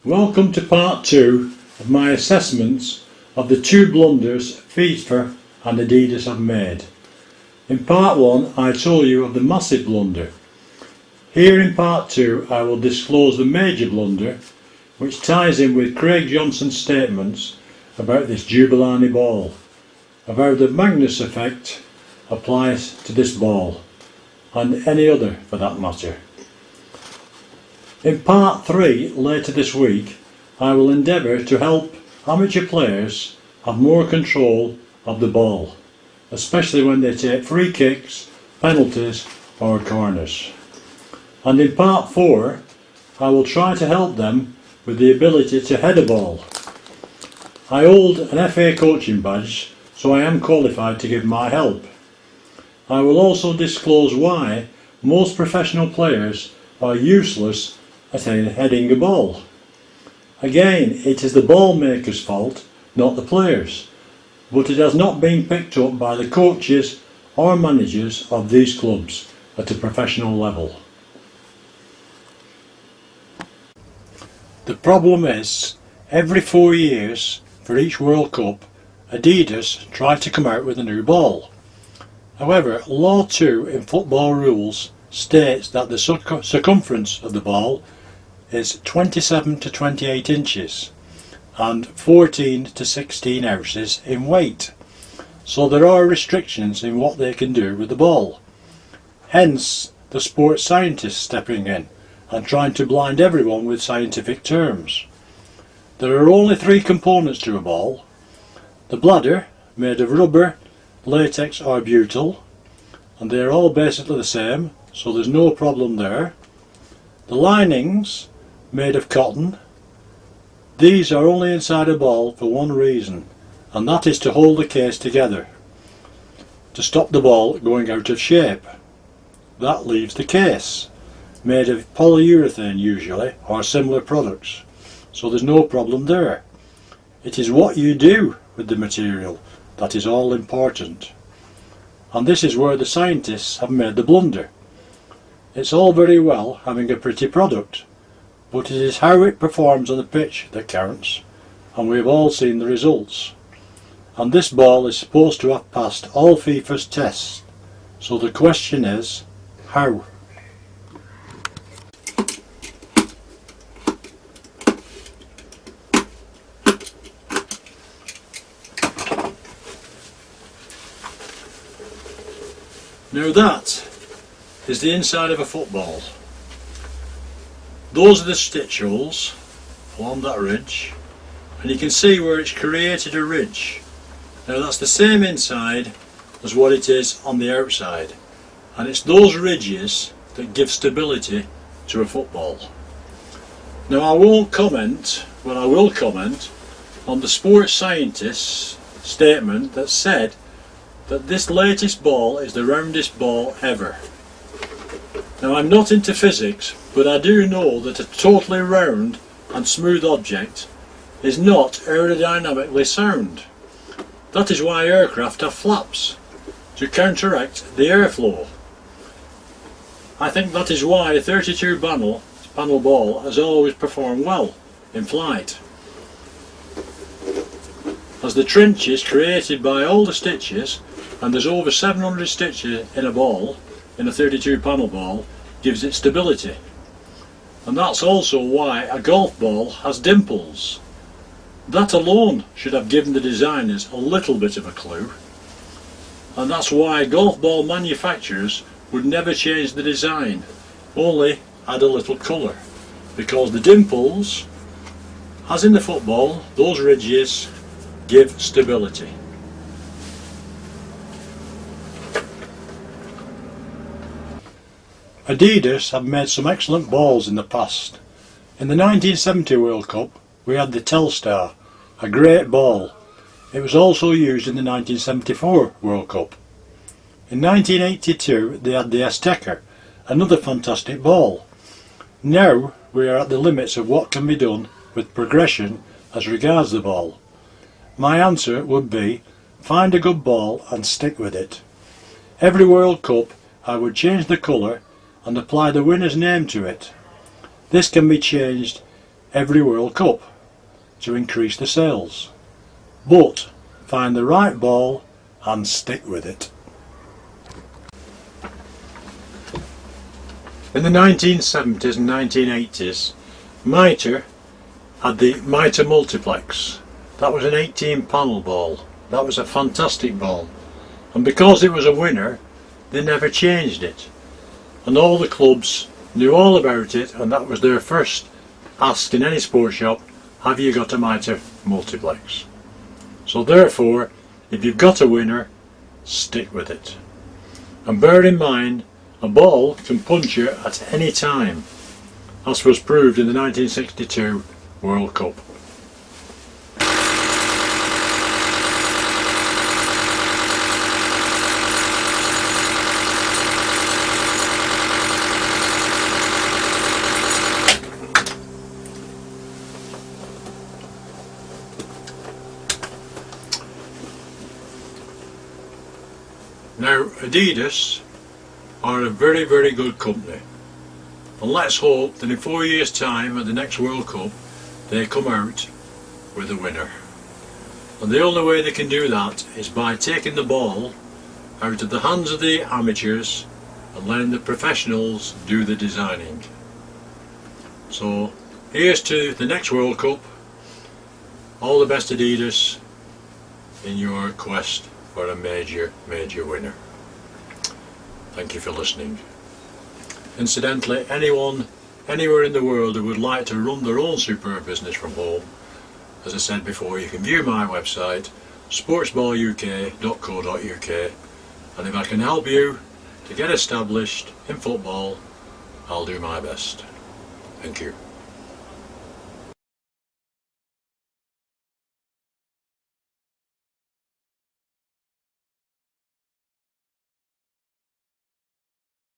Welcome to part 2 of my assessments of the two blunders Fifa and Adidas have made. In part 1 I told you of the massive blunder. Here in part 2 I will disclose the major blunder, which ties in with Craig Johnson's statements about this Jubilani ball, of how the Magnus effect applies to this ball, and any other for that matter. In part 3 later this week I will endeavour to help amateur players have more control of the ball, especially when they take free kicks, penalties or corners. And in part 4 I will try to help them with the ability to head a ball. I hold an FA coaching badge, so I am qualified to give my help. I will also disclose why most professional players are useless at heading a ball. Again, it is the ball maker's fault, not the players, but it has not been picked up by the coaches or managers of these clubs at a professional level. The problem is, every 4 years for each World Cup, Adidas try to come out with a new ball. However, Law 2 in football rules states that the circumference of the ball is 27 to 28 inches and 14 to 16 ounces in weight, so there are restrictions in what they can do with the ball. Hence the sports scientists stepping in and trying to blind everyone with scientific terms. There are only 3 components to a ball: the bladder, made of rubber, latex or butyl, and they are all basically the same, so there's no problem there. The linings, made of cotton. These are only inside a ball for one reason, and that is to hold the case together, to stop the ball going out of shape. That leaves the case, made of polyurethane usually, or similar products, so there's no problem there. It is what you do with the material that is all important, and this is where the scientists have made the blunder. It's all very well having a pretty product, but it is how it performs on the pitch that counts, and we have all seen the results. And this ball is supposed to have passed all FIFA's tests, so the question is, how? Now that is the inside of a football. Those are the stitch holes along that ridge, and you can see where it's created a ridge. Now that's the same inside as what it is on the outside, and it's those ridges that give stability to a football. Now I won't comment, but I will comment on the sports scientist's statement that said that this latest ball is the roundest ball ever. Now I'm not into physics, but I do know that a totally round and smooth object is not aerodynamically sound. That is why aircraft have flaps, to counteract the airflow. I think that is why a 32 panel ball has always performed well in flight, as the trench is created by all the stitches, and there's over 700 stitches in a ball, in a 32 panel ball, gives it stability. And that's also why a golf ball has dimples. That alone should have given the designers a little bit of a clue. And that's why golf ball manufacturers would never change the design, only add a little colour, because the dimples, as in the football, those ridges give stability. Adidas have made some excellent balls in the past. In the 1970 World Cup we had the Telstar, a great ball. It was also used in the 1974 World Cup. In 1982 they had the Azteca, another fantastic ball. Now we are at the limits of what can be done with progression as regards the ball. My answer would be, find a good ball and stick with it. Every World Cup I would change the colour and apply the winner's name to it. This can be changed every World Cup to increase the sales. But find the right ball and stick with it. In the 1970s and 1980s, Mitre had the Mitre Multiplex. That was an 18 panel ball. That was a fantastic ball, and because it was a winner they never changed it, and all the clubs knew all about it, and that was their first ask in any sports shop: have you got a Mitre Multiplex? So therefore, if you've got a winner, stick with it. And bear in mind, a ball can puncture at any time, as was proved in the 1962 World Cup. Now, Adidas are a very, very good company, and let's hope that in 4 years' time at the next World Cup they come out with a winner. And the only way they can do that is by taking the ball out of the hands of the amateurs and letting the professionals do the designing. So here's to the next World Cup. All the best, Adidas, in your quest for a major winner. Thank you for listening. Incidentally, anyone anywhere in the world who would like to run their own superb business from home, as I said before, you can view my website sportsballuk.co.uk, and if I can help you to get established in football, I'll do my best. Thank you.